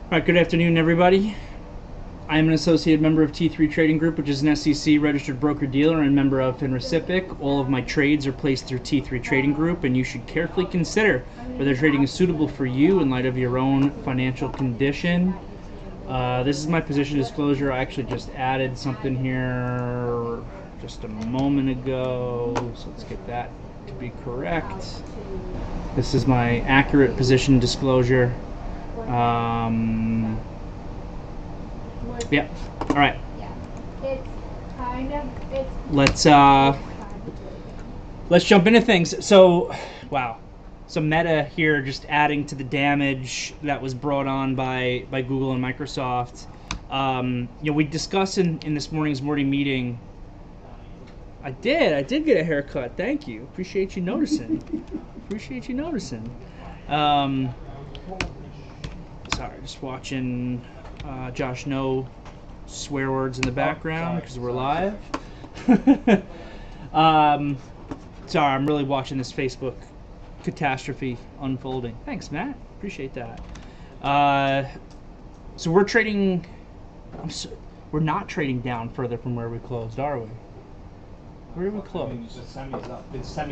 All right, good afternoon, everybody. I am an associate member of T3 Trading Group, which is an SEC registered broker-dealer and member of FINRA. All of my trades are placed through T3 Trading Group, and you should carefully consider whether trading is suitable for you in light of your own financial condition. This is my position disclosure. I actually just added something here just a moment ago, so let's get that to be correct. This is my accurate position disclosure. Yeah. All right. Let's jump into things. So, wow. Some meta here, just adding to the damage that was brought on by Google and Microsoft. We discussed in this morning meeting. I did get a haircut. Thank you. Appreciate you noticing. Sorry, just watching Josh no swear words in the background because we're live. Sorry, I'm really watching this Facebook catastrophe unfolding. Thanks, Matt. Appreciate that. So we're trading. We're not trading down further from where we closed, are we? Where did we close?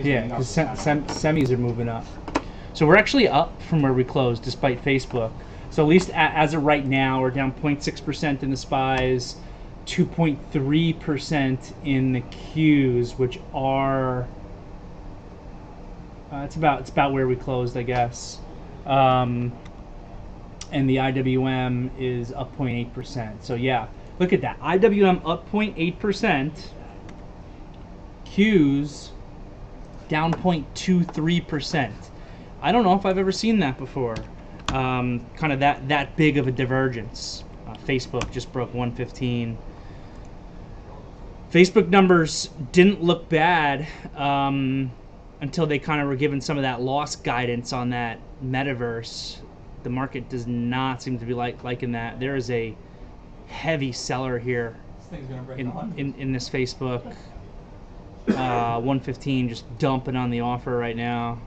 Yeah, because semis are moving up. So we're actually up from where we closed, despite Facebook. So at least as of right now, we're down 0.6% in the SPYs, 2.3% in the Qs, which are it's about where we closed, I guess. And the IWM is up 0.8%. So yeah, look at that. IWM up 0.8%. Qs down 0.23%. I don't know if I've ever seen that before. Kind of that big of a divergence. Facebook just broke 115. Facebook numbers didn't look bad until they kind of were given some of that loss guidance on that metaverse. The market does not seem to be liking that. There is a heavy seller here in this Facebook. 115 just dumping on the offer right now.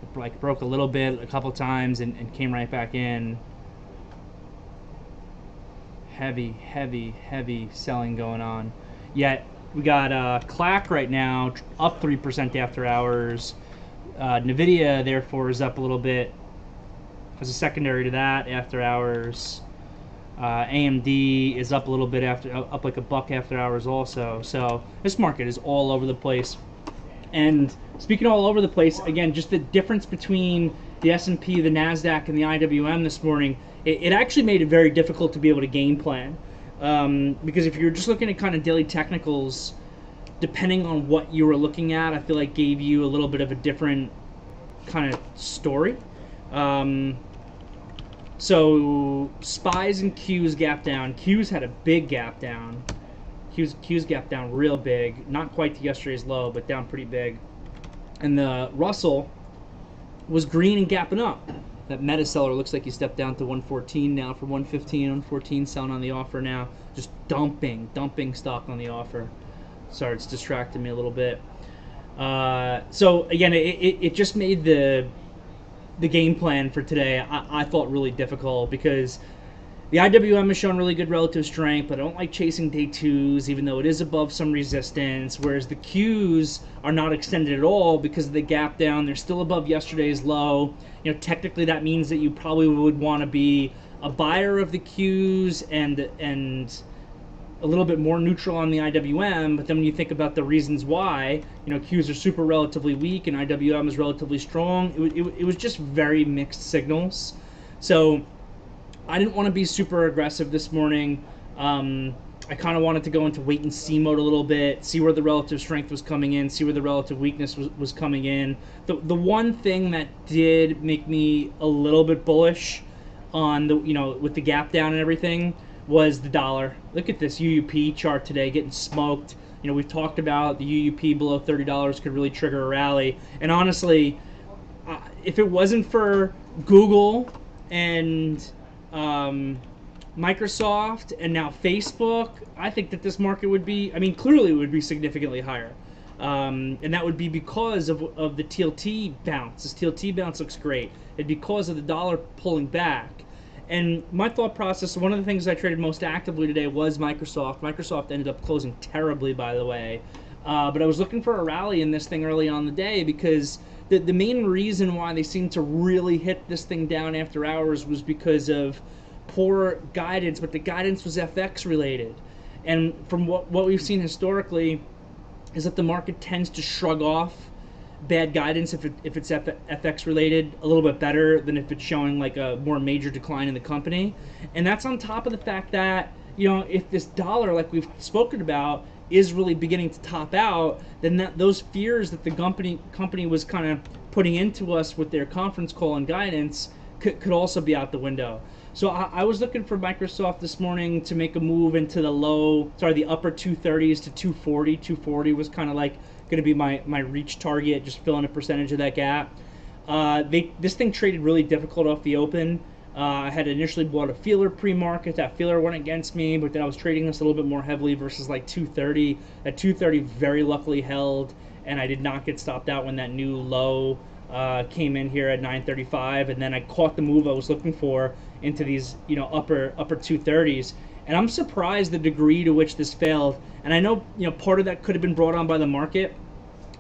It broke a little bit a couple times and came right back in. Heavy selling going on. Yet we got Clack right now up 3% after hours. Nvidia therefore is up a little bit as a secondary to that after hours. AMD is up a little bit up like $1 after hours also. So this market is all over the place. And speaking all over the place, again, just the difference between the S&P, the NASDAQ, and the IWM this morning, it actually made it very difficult to be able to game plan. Because if you're just looking at kind of daily technicals, depending on what you were looking at, I feel like gave you a little bit of a different kind of story. So SPYs and Qs gap down. Qs had a big gap down. Qs gap down real big. Not quite to yesterday's low, but down pretty big. And the Russell was green and gapping up. That meta seller looks like he stepped down to 114 now from 115. 114 selling on the offer now. Just dumping stock on the offer. Sorry, it's distracting me a little bit. So again, it just made the game plan for today, I thought, really difficult because the IWM has shown really good relative strength, but I don't like chasing day twos, even though it is above some resistance, whereas the Qs are not extended at all because of the gap down. They're still above yesterday's low. You know, technically that means that you probably would want to be a buyer of the Qs and a little bit more neutral on the IWM, but then when you think about the reasons why, you know, Qs are super relatively weak and IWM is relatively strong, it was just very mixed signals. So I didn't want to be super aggressive this morning. I kind of wanted to go into wait and see mode a little bit, see where the relative strength was coming in, see where the relative weakness was coming in. The one thing that did make me a little bit bullish on the, you know, with the gap down and everything, was the dollar. Look at this UUP chart today getting smoked. You know, we've talked about the UUP below $30 could really trigger a rally. And honestly, if it wasn't for Google and Microsoft and now Facebook, I think that this market would be, I mean, clearly it would be significantly higher. And that would be because of the TLT bounce. This TLT bounce looks great. It's because of the dollar pulling back. And my thought process, one of the things I traded most actively today was Microsoft. Microsoft ended up closing terribly, by the way. But I was looking for a rally in this thing early on the day because the main reason why they seemed to really hit this thing down after hours was because of poor guidance, but the guidance was FX related. And from what we've seen historically is that the market tends to shrug off bad guidance if it's FX related a little bit better than if it's showing like a more major decline in the company. And that's on top of the fact that, if this dollar, like we've spoken about, is really beginning to top out, then those fears that the company was kind of putting into us with their conference call and guidance could also be out the window. So I was looking for Microsoft this morning to make a move into the upper 230s to 240. 240 was kind of like going to be my reach target, just filling a percentage of that gap. This thing traded really difficult off the open. I had initially bought a feeler pre-market. That feeler went against me, but then I was trading this a little bit more heavily versus like 230. At 230 very luckily held, and I did not get stopped out when that new low came in here at 935, and then I caught the move I was looking for into these upper 230s. And I'm surprised the degree to which this failed. And I know part of that could have been brought on by the market,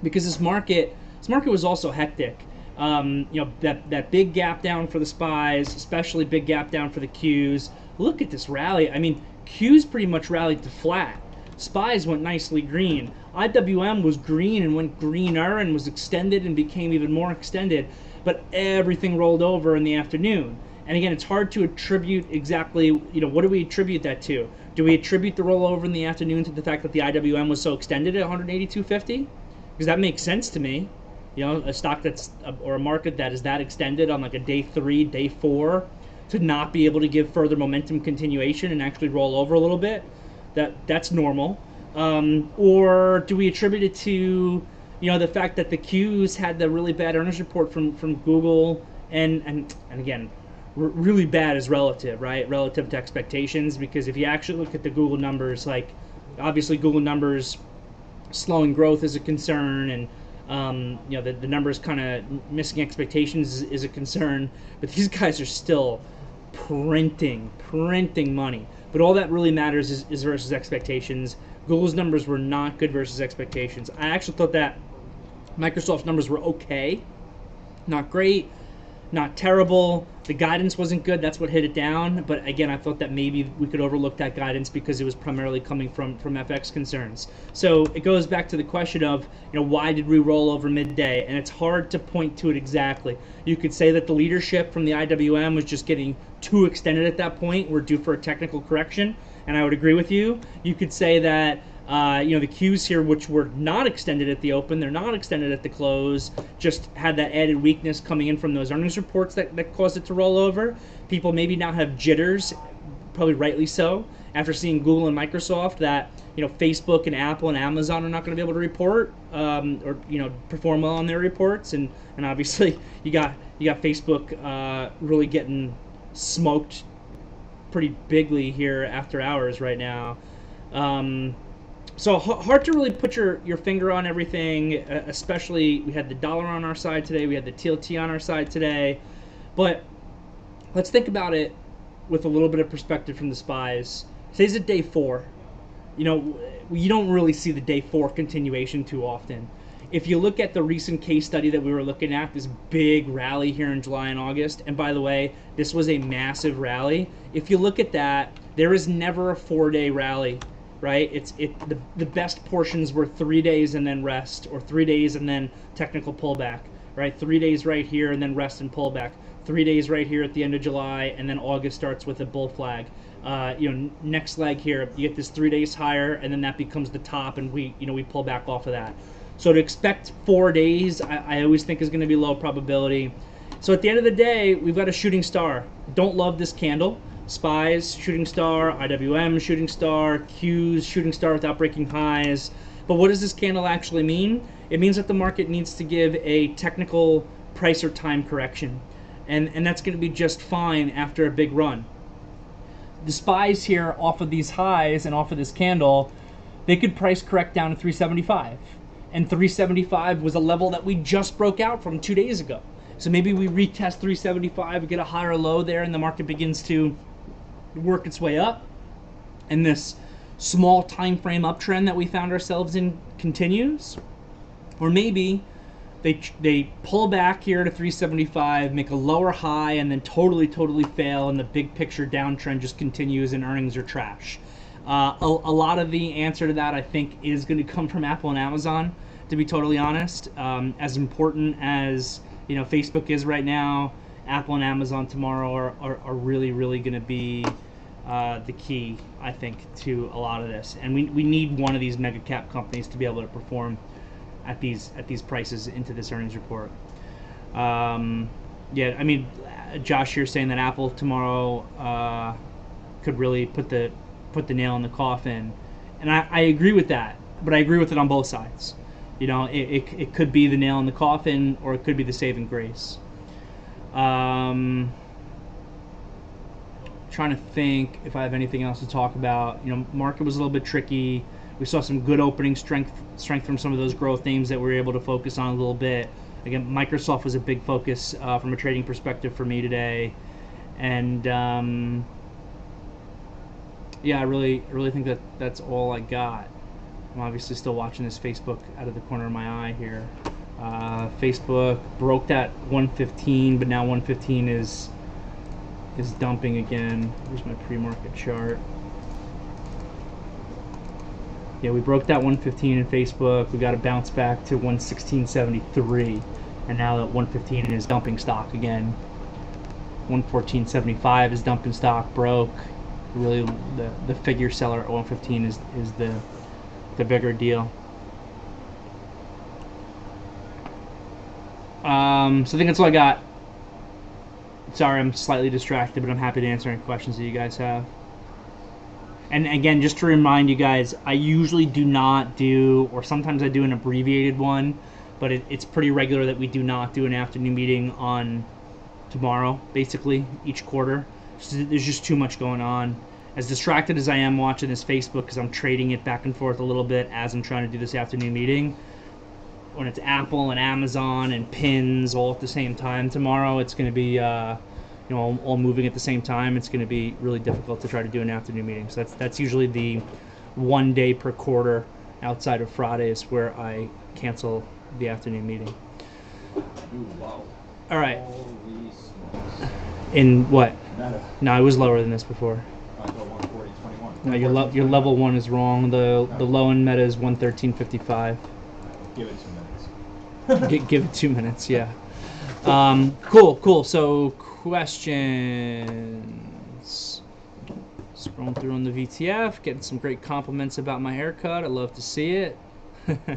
because this market was also hectic. That big gap down for the SPYs, especially big gap down for the Qs. Look at this rally. I mean, Qs pretty much rallied to flat. SPYs went nicely green. IWM was green and went greener and was extended and became even more extended. But everything rolled over in the afternoon. And again, it's hard to attribute exactly, what do we attribute that to? Do we attribute the rollover in the afternoon to the fact that the IWM was so extended at 182.50? Because that makes sense to me. A stock or a market that is that extended on like a day 3, day 4, to not be able to give further momentum continuation and actually roll over a little bit, that's normal. Or do we attribute it to, the fact that the Qs had the really bad earnings report from Google, and again, really bad is relative, right? Relative to expectations, because if you actually look at the Google numbers, like obviously Google numbers slowing growth is a concern, and the numbers kind of missing expectations is a concern, but these guys are still printing money. But all that really matters is versus expectations. Google's numbers were not good versus expectations. I actually thought that Microsoft's numbers were okay, not great, not terrible. The guidance wasn't good. That's what hit it down. But again, I thought that maybe we could overlook that guidance because it was primarily coming from FX concerns. So it goes back to the question of, why did we roll over midday? And it's hard to point to it exactly. You could say that the leadership from the IWM was just getting too extended at that point. We're due for a technical correction, and I would agree with you. You could say that the Qs here, which were not extended at the open, they're not extended at the close, just had that added weakness coming in from those earnings reports that caused it to roll over. People maybe now have jitters, probably rightly so, after seeing Google and Microsoft that Facebook and Apple and Amazon are not going to be able to report or perform well on their reports, and obviously you got Facebook really getting smoked pretty bigly here after hours right now. So hard to really put your finger on everything, especially we had the dollar on our side today, we had the TLT on our side today, but let's think about it with a little bit of perspective from the SPYs. Today's at day 4. You don't really see the day 4 continuation too often. If you look at the recent case study that we were looking at, this big rally here in July and August, and by the way, this was a massive rally. If you look at that, there is never a 4-day rally. Right? The best portions were 3 days and then rest, or 3 days and then technical pullback, right? 3 days right here and then rest and pullback. 3 days right here at the end of July, and then August starts with a bull flag. Next leg here, you get this 3 days higher, and then that becomes the top, and we pull back off of that. So to expect 4 days, I always think is going to be low probability. So at the end of the day, we've got a shooting star. Don't love this candle. SPYs, shooting star, IWM, shooting star, Qs, shooting star without breaking highs. But what does this candle actually mean? It means that the market needs to give a technical price or time correction. And that's going to be just fine after a big run. The SPYs here off of these highs and off of this candle, they could price correct down to 375. And 375 was a level that we just broke out from 2 days ago. So maybe we retest 375, we get a higher low there, and the market begins to work its way up, and this small time frame uptrend that we found ourselves in continues. Or maybe they pull back here to 375, make a lower high, and then totally fail, and the big picture downtrend just continues and earnings are trash. A lot of the answer to that, I think, is going to come from Apple and Amazon, to be totally honest. As important as Facebook is right now, Apple and Amazon tomorrow are really going to be the key, I think, to a lot of this. And we need one of these mega cap companies to be able to perform at these prices into this earnings report. Yeah, I mean, Josh here saying that Apple tomorrow could really put the nail in the coffin, and I agree with that, but I agree with it on both sides. It could be the nail in the coffin, or it could be the saving grace. Trying to think if I have anything else to talk about. Market was a little bit tricky. We saw some good opening strength from some of those growth names that we were able to focus on a little bit. Again, Microsoft was a big focus from a trading perspective for me today, and yeah, I really think that's all I got. I'm obviously still watching this Facebook out of the corner of my eye here. Facebook broke that 115, but now 115 is dumping again. Here's my pre-market chart. Yeah, we broke that 115 in Facebook. We got to bounce back to 116.73, and now that 115 is dumping stock again. 114.75 is dumping stock, broke. Really, the figure seller at 115 is the bigger deal. So I think that's all I got. Sorry, I'm slightly distracted, but I'm happy to answer any questions that you guys have. And again, just to remind you guys, I usually do not do, or sometimes I do an abbreviated one, but it's pretty regular that we do not do an afternoon meeting on tomorrow, basically, each quarter. There's just too much going on. As distracted as I am watching this Facebook, because I'm trading it back and forth a little bit as I'm trying to do this afternoon meeting, when it's Apple and Amazon and pins all at the same time tomorrow, it's going to be all moving at the same time. It's going to be really difficult to try to do an afternoon meeting. So that's usually the one day per quarter outside of Fridays where I cancel the afternoon meeting. Wow. All right. Holy smokes. In what? Meta. No, it was lower than this before. I thought 140.21. No, your level one is wrong. The low end meta is 113.55. Give it 2 minutes. Give it 2 minutes. Yeah. Cool. So questions. Scrolling through on the VTF, getting some great compliments about my haircut. I love to see it. It's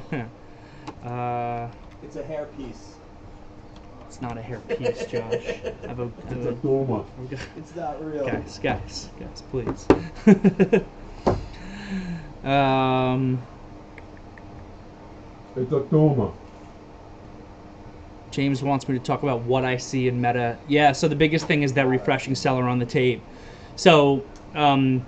a hair piece. It's not a hair piece, Josh. It's a doma. It's not real. Guys, please. It's a doma. James wants me to talk about what I see in Meta. Yeah, so the biggest thing is that refreshing seller on the tape. So now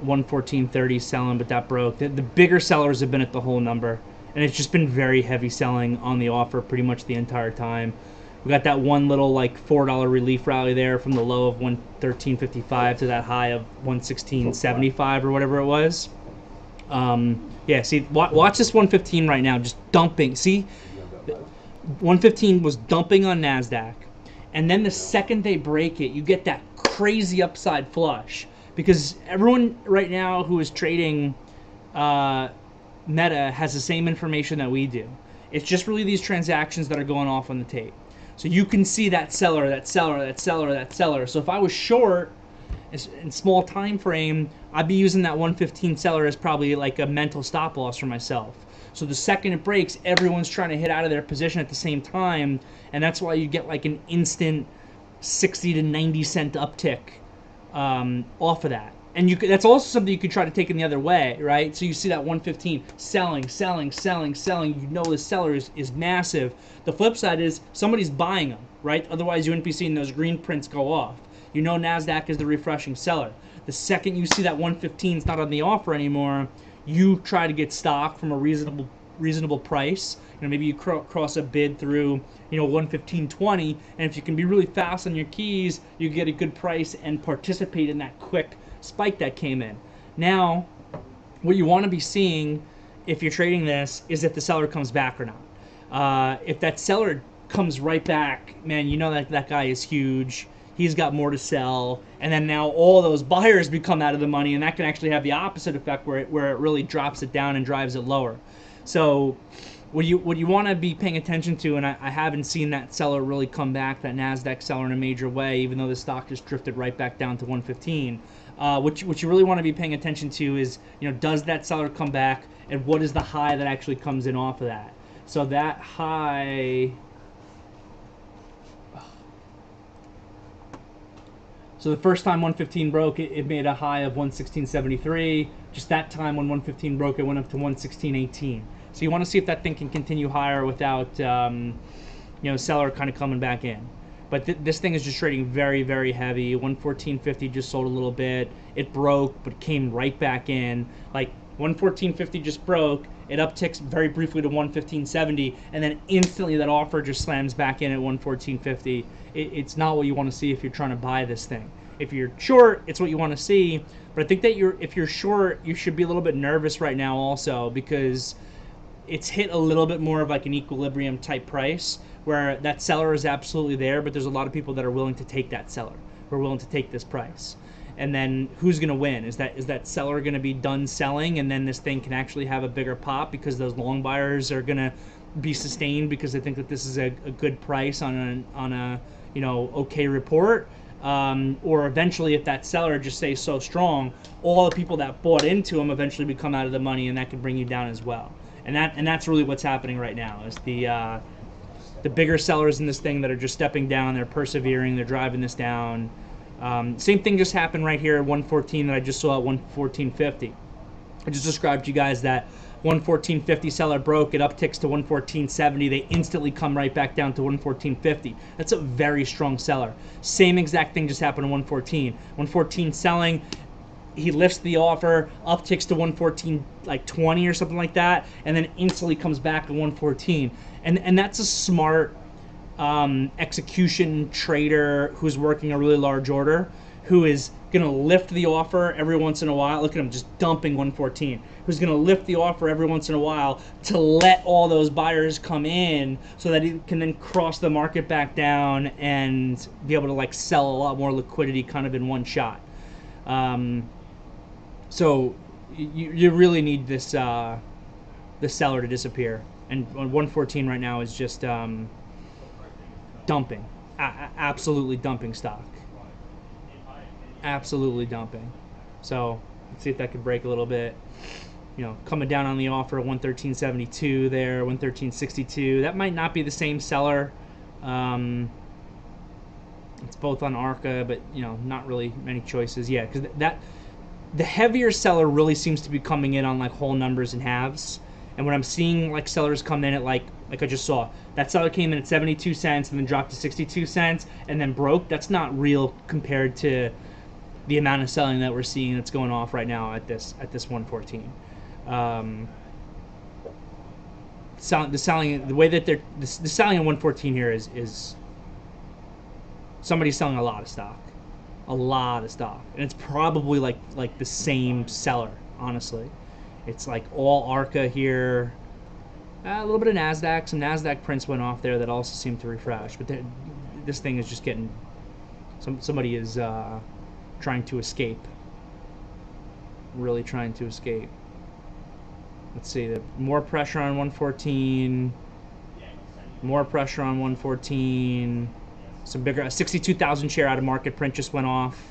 114.30 selling, but that broke. The bigger sellers have been at the whole number, and it's just been very heavy selling on the offer pretty much the entire time. We got that one little like $4 relief rally there from the low of 113.55 to that high of 116.75 or whatever it was. Yeah, see, watch this 115 right now, just dumping. See, 115 was dumping on NASDAQ, and then the second they break it, you get that crazy upside flush, because everyone right now who is trading Meta has the same information that we do. It's just really these transactions that are going off on the tape. So you can see that seller, that seller, that seller, that seller. So if I was short in small time frame, I'd be using that 115 seller as probably like a mental stop loss for myself. So the second it breaks, everyone's trying to hit out of their position at the same time, and that's why you get like an instant 60 to 90 cent uptick off of that. And that's also something you could try to take in the other way, right? So you see that 115 selling. You know the seller is massive. The flip side is somebody's buying them, right? Otherwise you wouldn't be seeing those green prints go off. You know NASDAQ is the refreshing seller. The second you see that 115 is not on the offer anymore, you try to get stock from a reasonable price. You know, maybe you cross a bid through, you know, 115.20, and if you can be really fast on your keys, you get a good price and participate in that quick spike that came in. Now, what you want to be seeing if you're trading this is if the seller comes back or not. If that seller comes right back, man, you know that guy is huge. He's got more to sell, and then now all those buyers become out of the money, and that can actually have the opposite effect where it really drops it down and drives it lower. So what you want to be paying attention to, and I haven't seen that seller really come back, that NASDAQ seller, in a major way, even though the stock just drifted right back down to 115. What you really want to be paying attention to is, you know, does that seller come back, and what is the high that actually comes in off of that? So that high... So the first time 115 broke, it made a high of 116.73. Just that time when 115 broke, it went up to 116.18. So you want to see if that thing can continue higher without, you know, seller kind of coming back in. But this thing is just trading very, very heavy. 114.50 just sold a little bit. It broke, but came right back in. Like 114.50 just broke. It upticks very briefly to 115.70, and then instantly that offer just slams back in at 114.50. It's not what you want to see if you're trying to buy this thing. If you're short, it's what you want to see. But I think that if you're short, you should be a little bit nervous right now also, because it's hit a little bit more of like an equilibrium type price where that seller is absolutely there, but there's a lot of people that are willing to take that seller, who are willing to take this price. And then who's going to win? Is that seller going to be done selling, and then this thing can actually have a bigger pop because those long buyers are going to be sustained because they think that this is a good price on a you know, okay report? Or eventually, if that seller just stays so strong, all the people that bought into them eventually become out of the money, and that can bring you down as well. And that's really what's happening right now, is the bigger sellers in this thing that are just stepping down, they're persevering, they're driving this down. Same thing just happened right here at 114 that I just saw at 114.50. I just described to you guys that 114.50 seller broke, it upticks to 114.70, they instantly come right back down to 114.50. That's a very strong seller. Same exact thing just happened at 114. 114 selling, he lifts the offer, upticks to 114 like 20 or something like that, and then instantly comes back to 114. And that's a smart execution trader who's working a really large order, who is going to lift the offer every once in a while. Look at him just dumping 114. Who's going to lift the offer every once in a while to let all those buyers come in so that he can then cross the market back down and be able to like sell a lot more liquidity kind of in one shot. So you really need this this seller to disappear. And 114 right now is just dumping, absolutely dumping stock. Absolutely dumping. So let's see if that could break a little bit. You know, coming down on the offer, 113.72 there, 113.62. That might not be the same seller. It's both on ARCA, but you know, not really many choices. Yeah, because the heavier seller really seems to be coming in on like whole numbers and halves. And when I'm seeing like sellers come in at like I just saw, that seller came in at 72 cents and then dropped to 62 cents and then broke. That's not real compared to the amount of selling that we're seeing that's going off right now at this 114. The way that the selling at 114 here is somebody's selling a lot of stock, and it's probably like the same seller. Honestly, it's like all ARCA here, a little bit of NASDAQ. Some NASDAQ prints went off there that also seem to refresh, but this thing is just getting somebody is trying to escape, really trying to escape. Let's see, more pressure on 114, more pressure on 114, some bigger, 62,000 share out of market print just went off,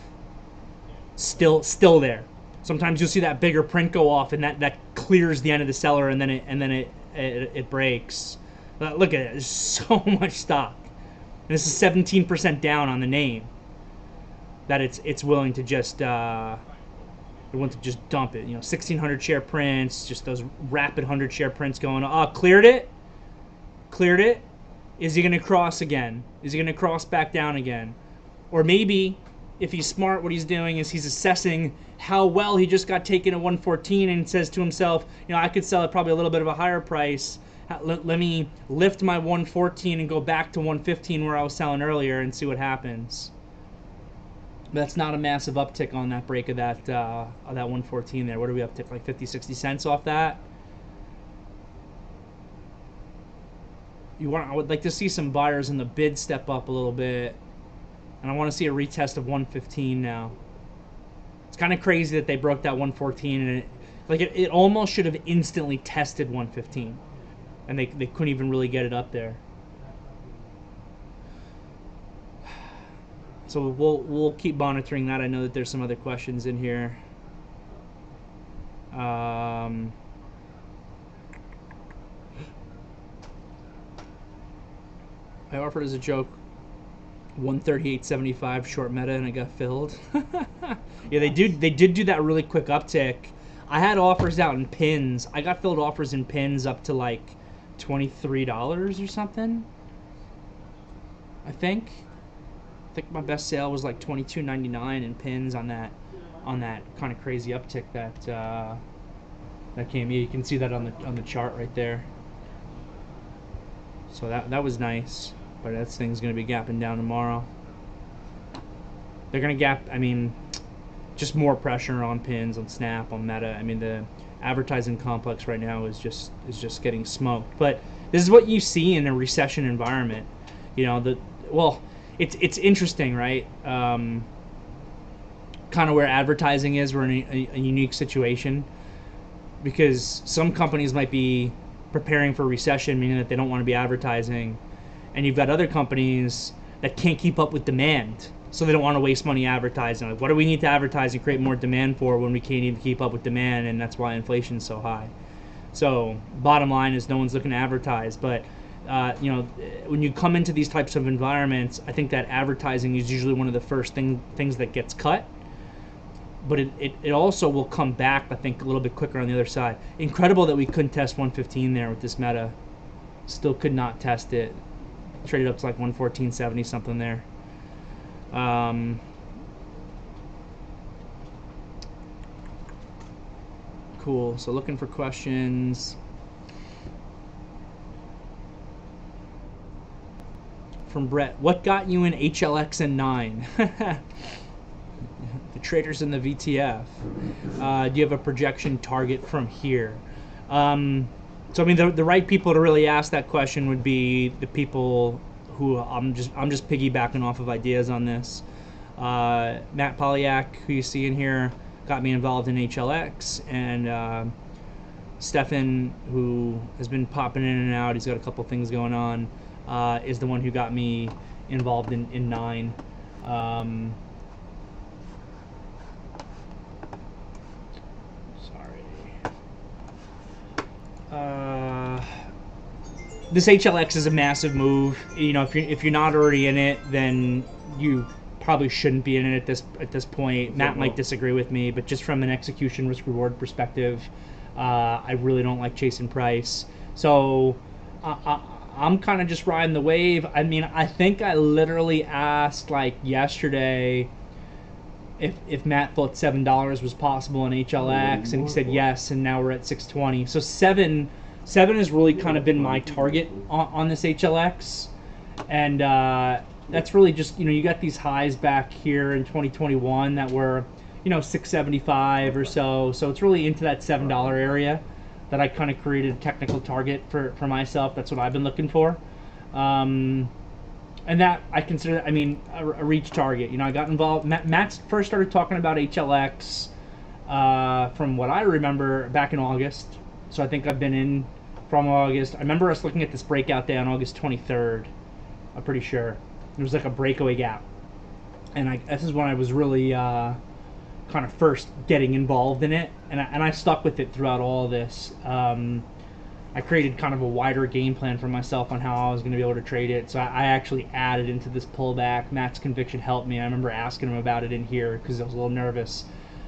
still there. Sometimes you'll see that bigger print go off and that clears the end of the seller, and then it breaks. Look at it, there's so much stock. And this is 17% down on the name. That it's willing to just dump it. You know, 1,600 share prints, just those rapid 100 share prints going on. Oh, cleared it. Is he going to cross again? Is he going to cross back down again? Or maybe if he's smart, what he's doing is he's assessing how well he just got taken at 114 and says to himself, you know, I could sell at probably a little bit of a higher price. Let me lift my 114 and go back to 115 where I was selling earlier and see what happens. But that's not a massive uptick on that break of that 114 there. What do we uptick? Like 50, 60 cents off that? I would like to see some buyers in the bid step up a little bit. And I want to see a retest of 115 now. It's kind of crazy that they broke that 114 and it almost should have instantly tested 115. And they couldn't even really get it up there. So we'll keep monitoring that. I know that there's some other questions in here. I offered as a joke 138.75 short meta and it got filled. Yeah, they did do that really quick uptick. I had offers out in pins. I got filled offers in pins up to like $23 or something. I think my best sale was like $22.99 in pins on that kind of crazy uptick that came. Yeah, you can see that on the chart right there. So that was nice. But that thing's going to be gapping down tomorrow. They're going to gap, I mean, just more pressure on pins, on Snap, on Meta. I mean, the advertising complex right now is just getting smoked. But this is what you see in a recession environment. You know, it's interesting, right? Kind of where advertising is. We're in a unique situation because some companies might be preparing for recession, meaning that they don't want to be advertising. And you've got other companies that can't keep up with demand, so they don't want to waste money advertising. Like, what do we need to advertise and create more demand for when we can't even keep up with demand? And that's why inflation's so high. So bottom line is no one's looking to advertise. But you know, when you come into these types of environments, I think that advertising is usually one of the first things that gets cut. But it also will come back, I think, a little bit quicker on the other side. Incredible that we couldn't test 115 there with this meta. Still could not test it. Traded up to like 114.70 something there. Cool. So looking for questions. From Brett, what got you in HLX and 9? The traders in the VTF. Do you have a projection target from here? So I mean, the right people to really ask that question would be the people who I'm just piggybacking off of ideas on this. Matt Polyak, who you see in here, got me involved in HLX, and Stefan, who has been popping in and out, he's got a couple things going on, is the one who got me involved in 9. This HLX is a massive move. You know, if you're not already in it, then you probably shouldn't be in it at this point. Matt might disagree with me, but just from an execution risk reward perspective, I really don't like chasing price. So I'm kind of just riding the wave. I mean, I think I literally asked like yesterday if Matt thought $7 was possible in HLX, and he said yes, and now we're at 620. So seven has really kind of been my target on this HLX, and that's really just, you know, you got these highs back here in 2021 that were, you know, 675 or so. So it's really into that $7 area that I kind of created a technical target for myself. That's what I've been looking for. And that I consider, I mean, a reach target. You know, I got involved. Matt first started talking about HLX from what I remember back in August. So I think I've been in from August. I remember us looking at this breakout day on August 23rd. I'm pretty sure. It was like a breakaway gap. And this is when I was really kind of first getting involved in it. And I stuck with it throughout all this. I created kind of a wider game plan for myself on how I was going to be able to trade it. So I actually added into this pullback. Matt's conviction helped me. I remember asking him about it in here because I was a little nervous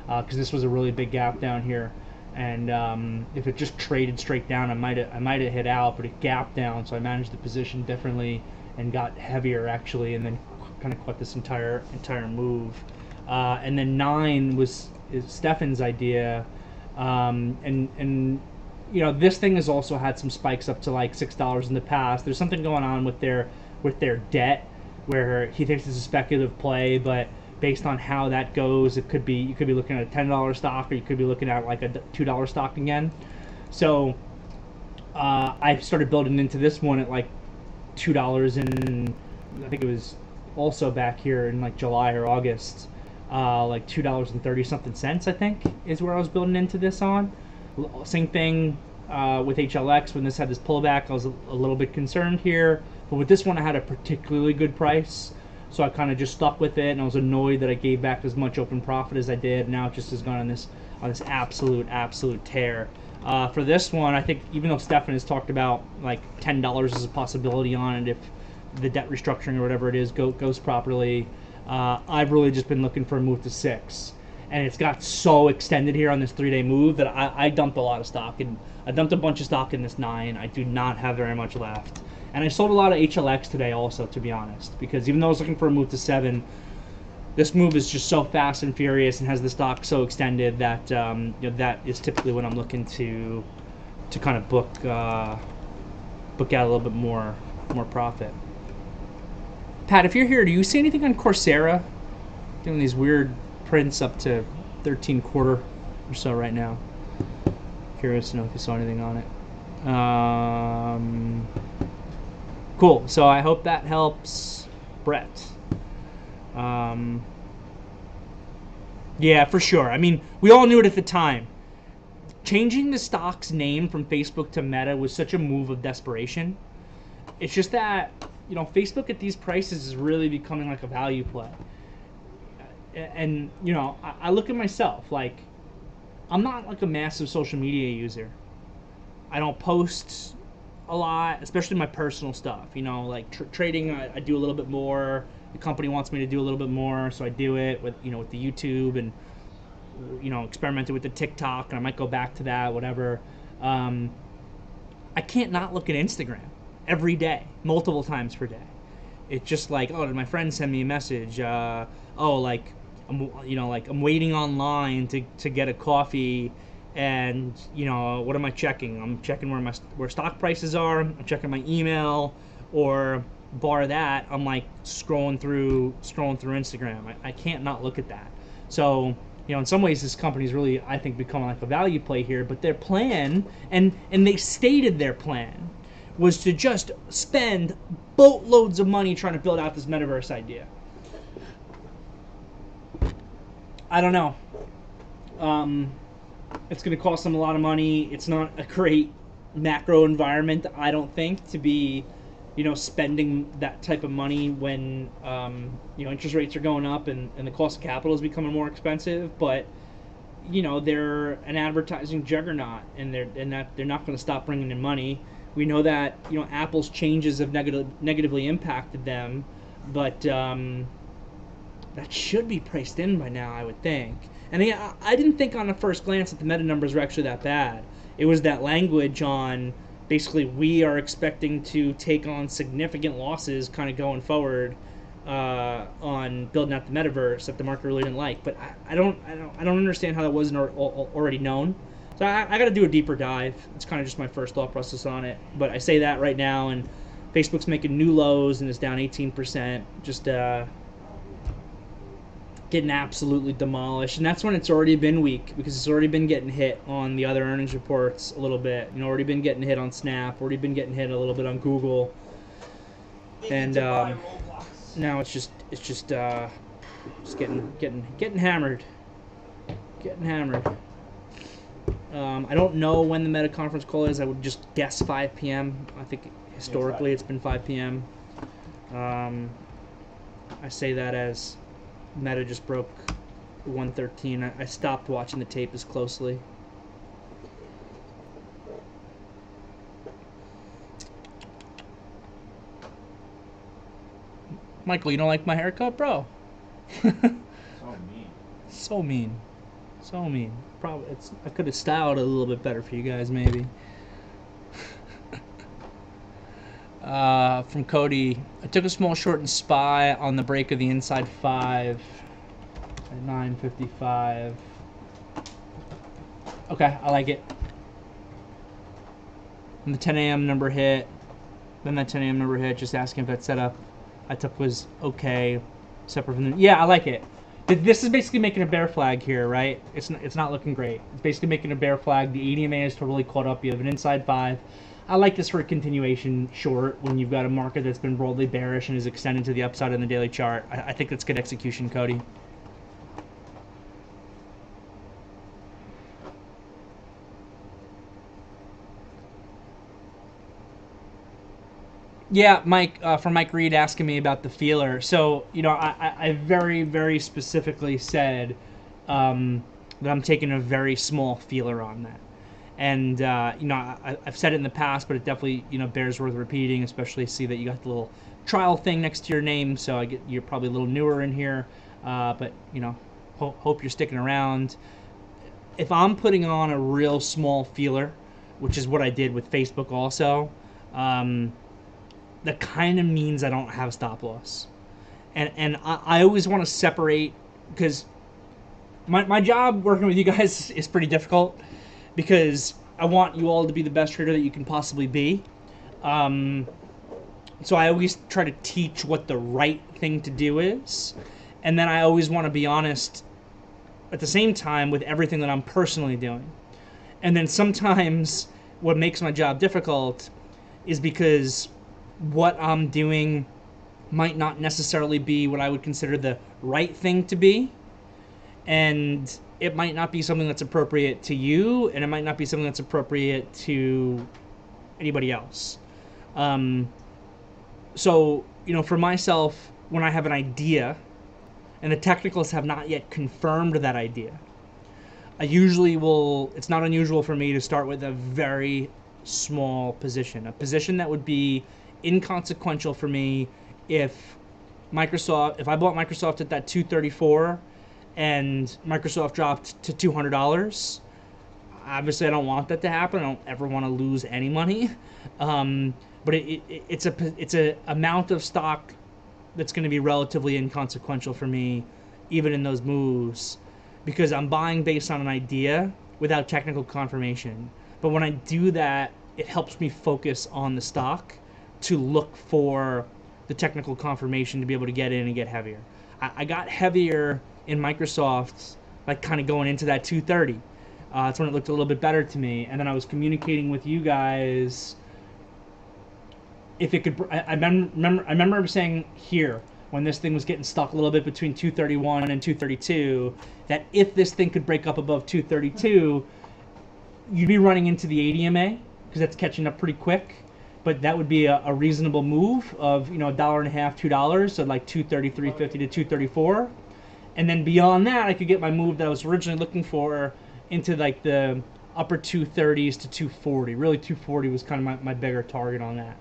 because this was a really big gap down here. And if it just traded straight down, I might have hit out, but it gapped down. So I managed the position differently and got heavier actually, and then kind of caught this entire move. and then 9 is Stefan's idea, and you know, this thing has also had some spikes up to like $6 in the past. There's something going on with their debt, where he thinks it's a speculative play, but based on how that goes, you could be looking at a $10 stock, or you could be looking at like a $2 stock again. So I started building into this one at like $2, and I think it was also back here in like July or August, like $2.30 something cents, I think, is where I was building into this on. Same thing with HLX. When this had this pullback, I was a little bit concerned here, but with this one I had a particularly good price, so I kind of just stuck with it, and I was annoyed that I gave back as much open profit as I did. Now it just has gone on this absolute tear. For this one, I think, even though Stefan has talked about like $10 as a possibility on it if the debt restructuring or whatever it is goes properly, I've really just been looking for a move to 6. And it's got so extended here on this 3-day move that I dumped a lot of stock, and I dumped a bunch of stock in this 9. I do not have very much left. And I sold a lot of HLX today also, to be honest, because even though I was looking for a move to 7, this move is just so fast and furious and has the stock so extended that you know, that is typically when I'm looking to kind of book out a little bit more profit. Pat, if you're here, do you see anything on Coursera? Doing these weird prints up to 13 quarter or so right now. Curious to know if you saw anything on it. Cool. So I hope that helps Brett. Yeah, for sure. I mean, we all knew it at the time. Changing the stock's name from Facebook to Meta was such a move of desperation. It's just that, you know, Facebook at these prices is really becoming like a value play. And, you know, I look at myself, like, I'm not like a massive social media user. I don't post a lot, especially my personal stuff. You know, like trading, I do a little bit more. The company wants me to do a little bit more, so I do it with, you know, with the YouTube, and, you know, experimented with the TikTok, and I might go back to that, whatever. I can't not look at Instagram every day, multiple times per day. It's just like, oh, did my friend send me a message? Oh, like, I'm waiting online to get a coffee, and, you know, what am I checking? I'm checking where stock prices are. I'm checking my email, or bar that, I'm like scrolling through Instagram. I can't not look at that. So, you know, in some ways, this company's really, I think, becoming like a value play here. But their plan, and they stated their plan, was to just spend boatloads of money trying to build out this metaverse idea. I don't know. It's going to cost them a lot of money. It's not a great macro environment, I don't think, to be, you know, spending that type of money when, you know, interest rates are going up and the cost of capital is becoming more expensive. But, you know, they're an advertising juggernaut, and they're not going to stop bringing in money. We know that, you know, Apple's changes have negatively impacted them, but that should be priced in by now, I would think. And I didn't think on the first glance that the meta numbers were actually that bad. It was that language on, basically, we are expecting to take on significant losses kind of going forward on building out the metaverse that the market really didn't like. But I don't understand how that wasn't already known. So I got to do a deeper dive. It's kind of just my first thought process on it. But I say that right now, and Facebook's making new lows and is down 18%. Just getting absolutely demolished, and that's when it's already been weak, because it's already been getting hit on the other earnings reports a little bit. You know, already been getting hit on Snap, already been getting hit a little bit on Google, and now it's just getting hammered, I don't know when the Meta conference call is. I would just guess 5 p.m. I think historically it's been 5 p.m. I say that as Meta just broke 113. I stopped watching the tape as closely. Michael, you don't like my haircut, bro? So mean. So mean. So mean. Probably I could have styled it a little bit better for you guys, maybe. From Cody, I took a small short in SPY on the break of the inside 5. At 9:55. Okay, I like it. And the 10 a.m. number hit. Then that 10 a.m. number hit, just asking if that setup I took was okay, separate from the... Yeah, I like it. This is basically making a bear flag here, right? It's not looking great. It's basically making a bear flag. The ADMA is totally caught up. You have an inside 5. I like this for a continuation short when you've got a market that's been broadly bearish and is extended to the upside in the daily chart. I think that's good execution, Cody. Yeah, Mike, from Mike Reed asking me about the feeler. So, you know, I very, very specifically said that I'm taking a very small feeler on that. And, you know, I've said it in the past, but it definitely, you know, bears worth repeating, especially see that you got the little trial thing next to your name. So you're probably a little newer in here, but, you know, hope you're sticking around. If I'm putting on a real small feeler, which is what I did with Facebook also, that kind of means I don't have a stop loss. And I always want to separate, because my job working with you guys is pretty difficult, because I want you all to be the best trader that you can possibly be. So I always try to teach what the right thing to do is. And then I always want to be honest at the same time with everything that I'm personally doing. And then sometimes what makes my job difficult is because what I'm doing might not necessarily be what I would consider the right thing to be. And it might not be something that's appropriate to you, and it might not be something that's appropriate to anybody else. So, you know, for myself, when I have an idea, and the technicals have not yet confirmed that idea, I usually will, it's not unusual for me to start with a very small position. A position that would be inconsequential for me if I bought Microsoft at that 234 and Microsoft dropped to $200. Obviously, I don't want that to happen. I don't ever want to lose any money. But it's a amount of stock that's going to be relatively inconsequential for me, even in those moves, because I'm buying based on an idea without technical confirmation. But when I do that, it helps me focus on the stock to look for the technical confirmation to be able to get in and get heavier. I got heavier in Microsoft, like kind of going into that 230. That's when it looked a little bit better to me. And then I was communicating with you guys if it could. I remember saying here when this thing was getting stuck a little bit between 231 and 232 that if this thing could break up above 232, you'd be running into the ADMA because that's catching up pretty quick. But that would be a reasonable move of, you know, $1.50, $2, so like 233.50 to 234. And then beyond that, I could get my move that I was originally looking for into like the upper 230s to 240. Really, 240 was kind of my bigger target on that.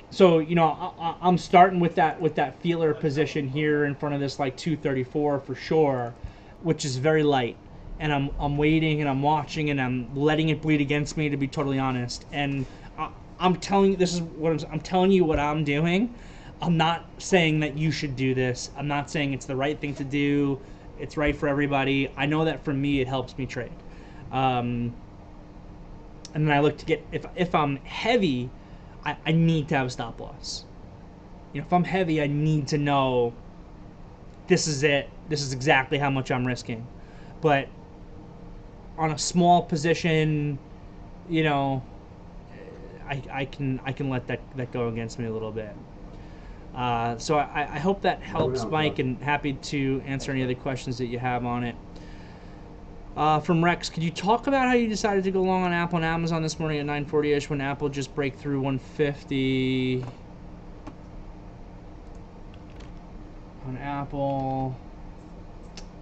So, you know, I'm starting with that feeler position here in front of this like 234 for sure, which is very light. And I'm waiting and I'm watching and I'm letting it bleed against me, to be totally honest. And I'm telling you, this is what I'm telling you what I'm doing. I'm not saying that you should do this. I'm not saying it's the right thing to do. It's right for everybody. I know that for me, it helps me trade. And then I look to get, if I'm heavy, I need to have a stop loss. You know, if I'm heavy, I need to know this is it. This is exactly how much I'm risking. But on a small position, you know, I can let that go against me a little bit. So I hope that helps, Mike, and happy to answer any other questions that you have on it. From Rex, could you talk about how you decided to go long on Apple and Amazon this morning at 9:40ish when Apple just break through 150 on Apple?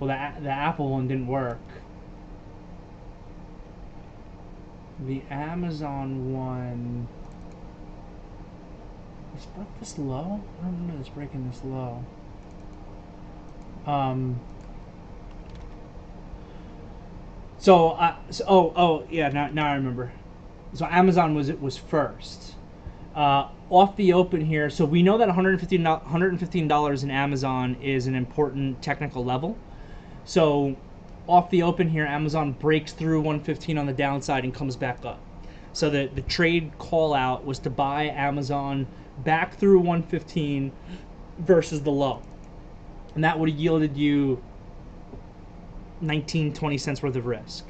Well, the Apple one didn't work. The Amazon one, is it broke this low? I don't remember this breaking this low. Oh yeah, now I remember. So Amazon was first. off the open here, so we know that $115 in Amazon is an important technical level. So off the open here, Amazon breaks through 115 on the downside and comes back up. So the trade call out was to buy Amazon back through 115 versus the low. And that would have yielded you 19-20 cents worth of risk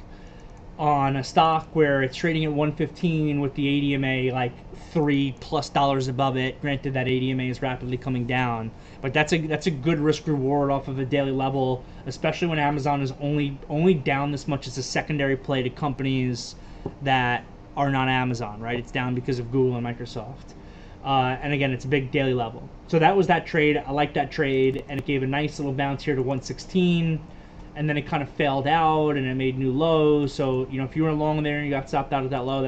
on a stock where it's trading at 115 with the ADMA like $3+ above it. Granted, that ADMA is rapidly coming down, but that's a good risk reward off of a daily level, especially when Amazon is only down this much as a secondary play to companies that are not Amazon, right? It's down because of Google and Microsoft. And again, it's a big daily level. So that was that trade. I like that trade, and it gave a nice little bounce here to 116. And then it kind of failed out, and it made new lows. So, you know, if you were long there and you got stopped out at that low,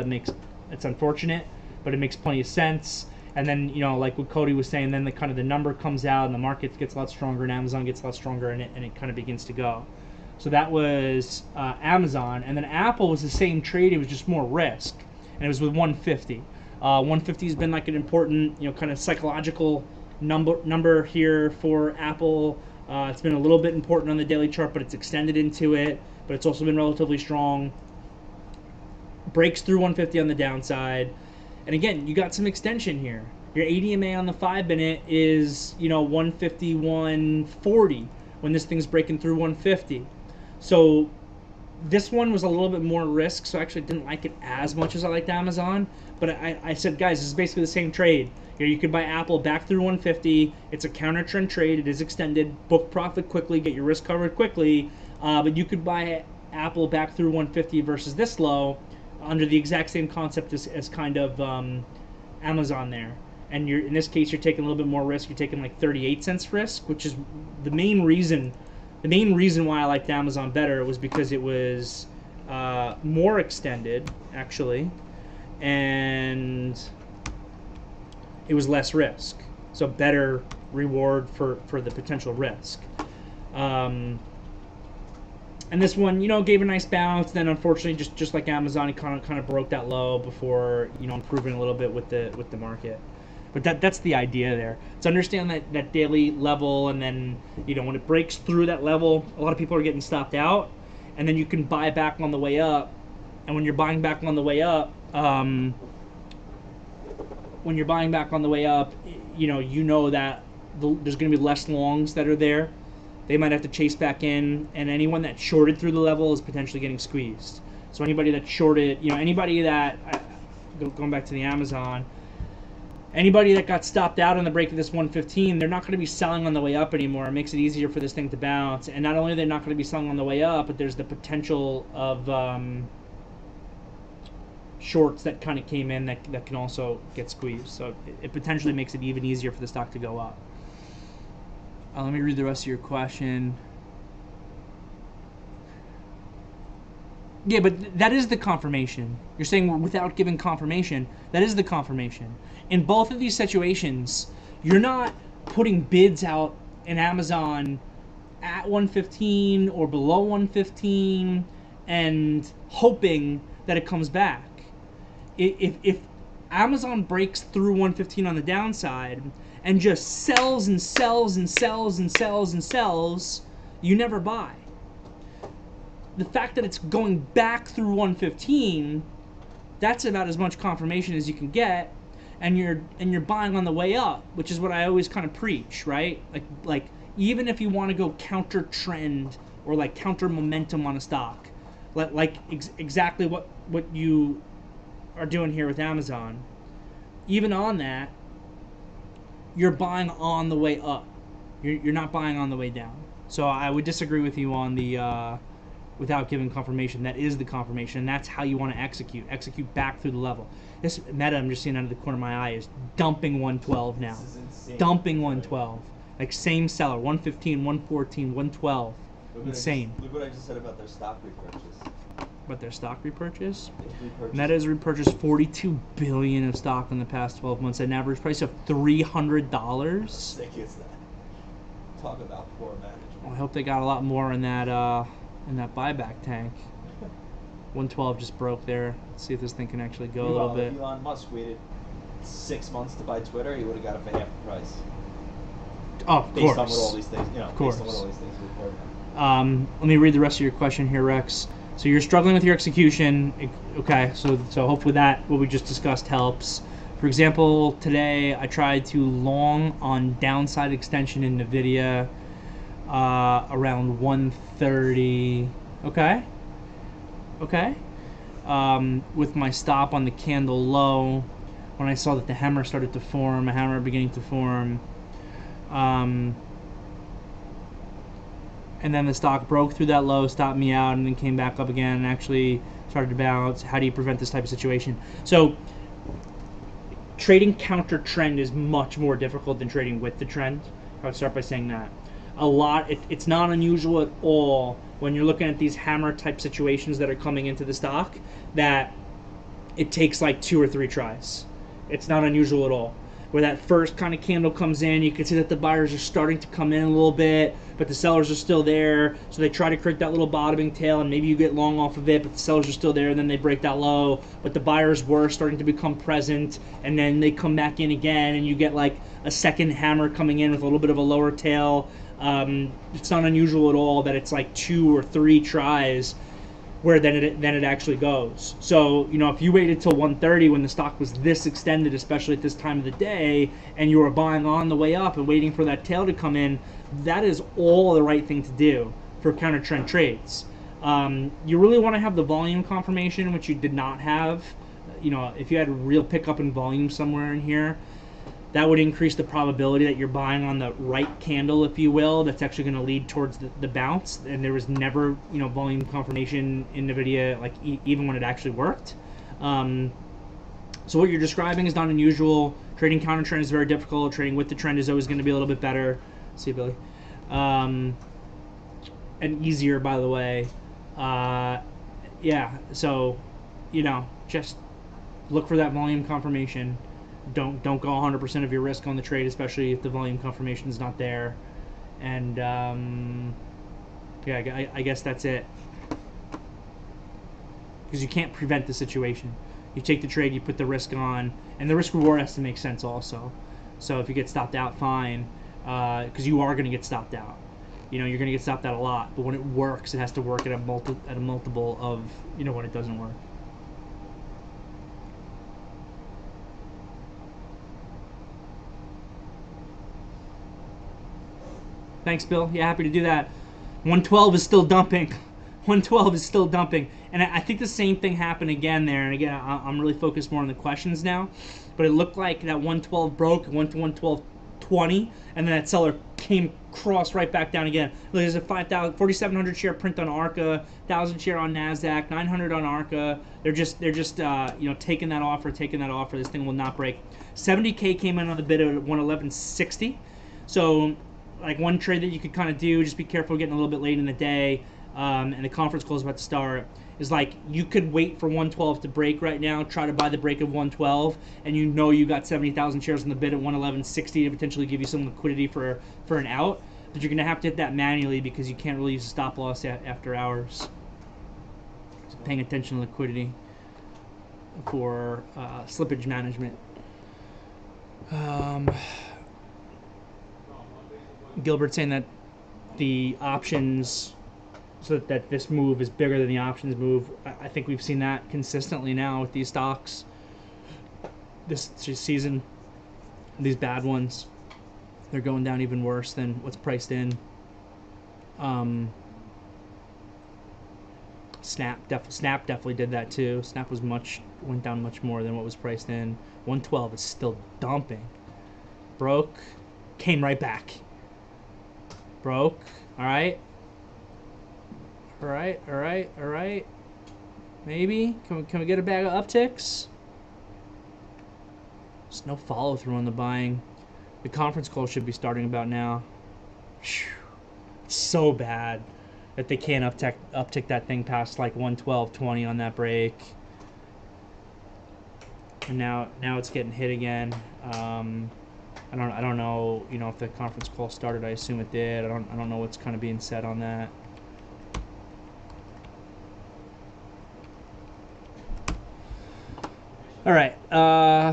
it's unfortunate, but it makes plenty of sense. And then, you know, like what Cody was saying, then the number comes out, and the market gets a lot stronger, and Amazon gets a lot stronger, and it kind of begins to go. So that was Amazon, and then Apple was the same trade. It was just more risk, and it was with 150. 150 has been like an important, you know, kind of psychological number here for Apple. It's been a little bit important on the daily chart, but it's extended into it. But it's also been relatively strong. Breaks through 150 on the downside. And again, you got some extension here. Your ADMA on the 5-minute is, you know, 151.40 when this thing's breaking through 150. So this one was a little bit more risk, so I actually didn't like it as much as I liked Amazon. But I said, guys, this is basically the same trade. You could buy Apple back through 150. It's a counter trend trade. It is extended. Book profit quickly. Get your risk covered quickly. But you could buy Apple back through 150 versus this low under the exact same concept as kind of Amazon there. And in this case, you're taking a little bit more risk. You're taking like 38 cents risk, which is the main reason. The main reason why I liked Amazon better was because it was more extended, actually, and it was less risk, so better reward for the potential risk. And this one, you know, gave a nice bounce. Then unfortunately, just like Amazon, it kind of broke that low before, you know, improving a little bit with the market. But that's the idea there. To understand that daily level, and then, you know, when it breaks through that level, a lot of people are getting stopped out, and then you can buy back on the way up. And when you're buying back on the way up, you know that there's going to be less longs that are there. They might have to chase back in, and anyone that shorted through the level is potentially getting squeezed. So anybody that shorted, you know, anybody that, going back to the Amazon, anybody that got stopped out on the break of this 115, they're not going to be selling on the way up anymore. It makes it easier for this thing to bounce. And not only are they not going to be selling on the way up, but there's the potential of shorts that kind of came in that can also get squeezed. So it potentially makes it even easier for the stock to go up. Let me read the rest of your question. Yeah, but that is the confirmation. You're saying without giving confirmation, that is the confirmation. In both of these situations, you're not putting bids out in Amazon at 115 or below 115 and hoping that it comes back. If Amazon breaks through 115 on the downside and just sells and sells and sells and sells and sells, you never buy. The fact that it's going back through 115, that's about as much confirmation as you can get, and you're buying on the way up, which is what I always kind of preach, right? Like even if you want to go counter trend or like counter momentum on a stock, exactly what you are doing here with Amazon, even on that, you're buying on the way up. You're not buying on the way down. So I would disagree with you on the without giving confirmation. That is the confirmation, and that's how you want to execute. Execute back through the level. This Meta, I'm just seeing out of the corner of my eye, is dumping 112 now. This is insane. Dumping 112. Like same seller, 115, 114, 112. Insane. Look what I just said about their stock repurchase. But their stock repurchase? Repurchase. Meta has repurchased $42 billion of stock in the past 12 months at an average price of $300. Sick is that? Talk about poor management. Well, I hope they got a lot more in that buyback tank. 112 just broke there. Let's see if this thing can actually go a little bit. Elon Musk waited 6 months to buy Twitter, he would have got it for half the price. Oh, of Based course. on what all these things, Of course. based on what all these things are reported. Let me read the rest of your question here, Rex. So you're struggling with your execution. Okay, so hopefully that what we just discussed helps. For example, today I tried to long on downside extension in NVIDIA around 130. Okay. With my stop on the candle low, when I saw that the hammer started to form, a hammer beginning to form. And then the stock broke through that low, stopped me out, and then came back up again and actually started to bounce. How do you prevent this type of situation? So trading counter trend is much more difficult than trading with the trend. I would start by saying that. It's not unusual at all when you're looking at these hammer type situations that are coming into the stock that it takes like 2 or 3 tries. It's not unusual at all. Where that first kind of candle comes in, you can see that the buyers are starting to come in a little bit, but the sellers are still there. So they try to create that little bottoming tail, and maybe you get long off of it, but the sellers are still there, and then they break that low. But the buyers were starting to become present, and then they come back in again, and you get like a second hammer coming in with a little bit of a lower tail. It's not unusual at all that it's like 2 or 3 tries where then it actually goes. So, if you waited till 130 when the stock was this extended, especially at this time of the day, and you were buying on the way up and waiting for that tail to come in, that is all the right thing to do for counter trend trades. You really want to have the volume confirmation, which you did not have. If you had a real pickup in volume somewhere in here, that would increase the probability that you're buying on the right candle, if you will, that's actually going to lead towards the bounce. And there was never, volume confirmation in NVIDIA, like even when it actually worked. So what you're describing is not unusual. Trading counter trend is very difficult. Trading with the trend is always going to be a little bit better. See you, Billy. And easier, by the way. Yeah, so, just look for that volume confirmation. Don't go 100% of your risk on the trade, especially if the volume confirmation is not there. And yeah, I guess that's it. Because you can't prevent the situation. You take the trade, you put the risk on, and the risk reward has to make sense also. So if you get stopped out, fine, because you are going to get stopped out. You're going to get stopped out a lot, but when it works, it has to work at a multiple of when it doesn't work. Thanks, Bill. Yeah, happy to do that. 112 is still dumping. 112 is still dumping. And I think the same thing happened again there. And again, I'm really focused more on the questions now. But it looked like that 112 broke, went to 112.20, and then that seller came cross right back down again. Look, there's a 4,700 share print on ARCA, 1,000 share on NASDAQ, 900 on ARCA. They're just taking that offer. This thing will not break. 70K came in on the bid at 111.60. So, like one trade that you could kind of do, just be careful getting a little bit late in the day, and the conference call is about to start, is like you could wait for 112 to break right now, try to buy the break of 112, and you got 70,000 shares in the bid at 111.60 to potentially give you some liquidity for an out, but you're going to have to hit that manually because you can't really use a stop loss after hours. So paying attention to liquidity for slippage management. Gilbert saying that the options, so that this move is bigger than the options move. I think we've seen that consistently now with these stocks this season. These bad ones, they're going down even worse than what's priced in. Snap definitely did that too. Snap went down much more than what was priced in. 112 is still dumping. Broke, came right back. Broke. All right. Maybe. Can we get a bag of upticks? There's no follow through on the buying. The conference call should be starting about now. It's so bad that they can't uptick that thing past like 112.20 on that break. And now it's getting hit again. I don't know, if the conference call started. I assume it did. I don't know what's kind of being said on that. All right,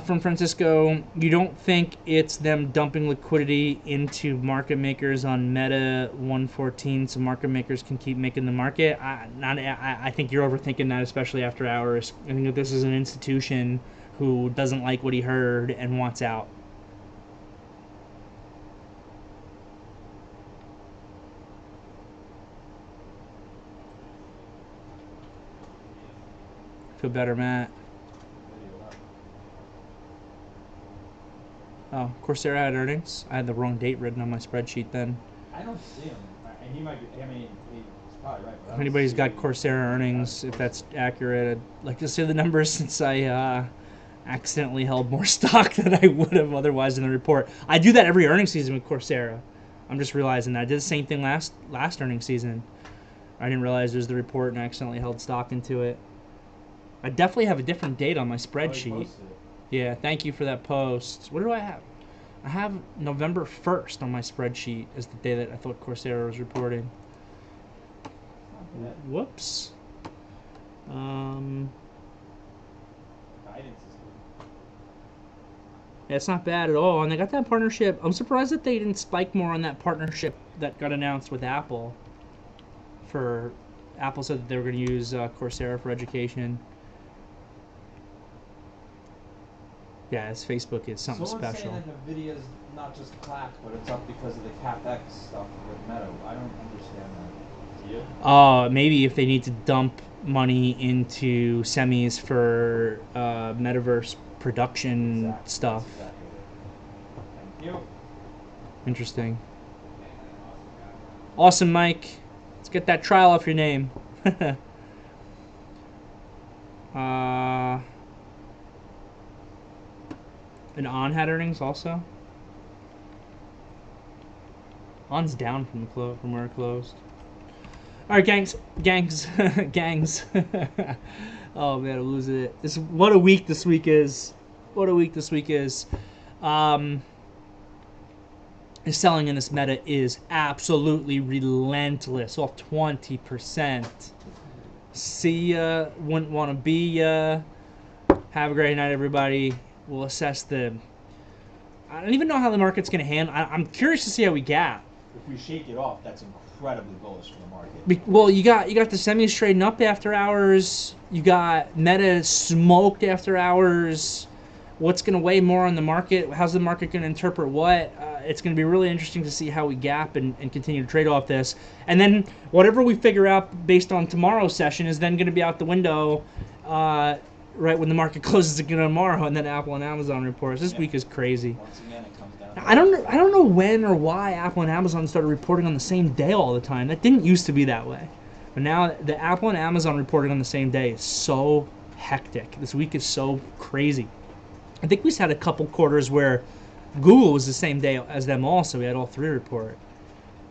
from Francisco, you don't think it's them dumping liquidity into market makers on Meta 114 so market makers can keep making the market? I think you're overthinking that, especially after hours. I think that this is an institution who doesn't like what he heard and wants out. Feel better, Matt. Oh, Coursera had earnings. I had the wrong date written on my spreadsheet then. I don't see him. And he might be. I mean, he's probably right. But If anybody's got Coursera earnings, if that's accurate, I'd like to see the numbers since I accidentally held more stock than I would have otherwise in the report. I do that every earnings season with Coursera. I'm just realizing that. I did the same thing last earnings season. I didn't realize there was the report and I accidentally held stock into it. I definitely have a different date on my spreadsheet. Yeah, thank you for that post. What do I have? I have November 1st on my spreadsheet as the day that I thought Coursera was reporting. Whoops. Guidance is good. Yeah, it's not bad at all. And they got that partnership. I'm surprised that they didn't spike more on that partnership that got announced with Apple. Apple said that they were going to use Coursera for education. Yeah, it's Facebook is something Someone's special. saying that the video's not just clapped, but it's up because of the CapEx stuff with Meta. I don't understand that. Do you? Maybe if they need to dump money into semis for metaverse production stuff. Exactly. Thank you. Interesting. Awesome, Mike. Let's get that trial off your name. And On had earnings also. On's down from where it closed. All right, gangs. Oh man, I'm losing it. What a week this week is. The selling in this meta is absolutely relentless, off 20%. See ya. Wouldn't want to be ya. Have a great night, everybody. We'll assess I don't even know how the market's going to handle. I'm curious to see how we gap. If we shake it off, that's incredibly bullish for the market. Well, you got the semis trading up after hours. You got Meta smoked after hours. What's going to weigh more on the market? How's the market going to interpret what? It's going to be really interesting to see how we gap and continue to trade off this. And then whatever we figure out based on tomorrow's session is then going to be out the window right when the market closes again tomorrow, and then Apple and Amazon reports. This week is crazy. Once again, it comes down. I don't know when or why Apple and Amazon started reporting on the same day all the time. That didn't used to be that way. But now the Apple and Amazon reporting on the same day is so hectic. This week is so crazy. I think we've had a couple quarters where Google was the same day as them also. We had all three report.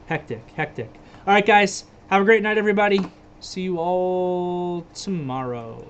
Hectic. All right, guys. Have a great night, everybody. See you all tomorrow.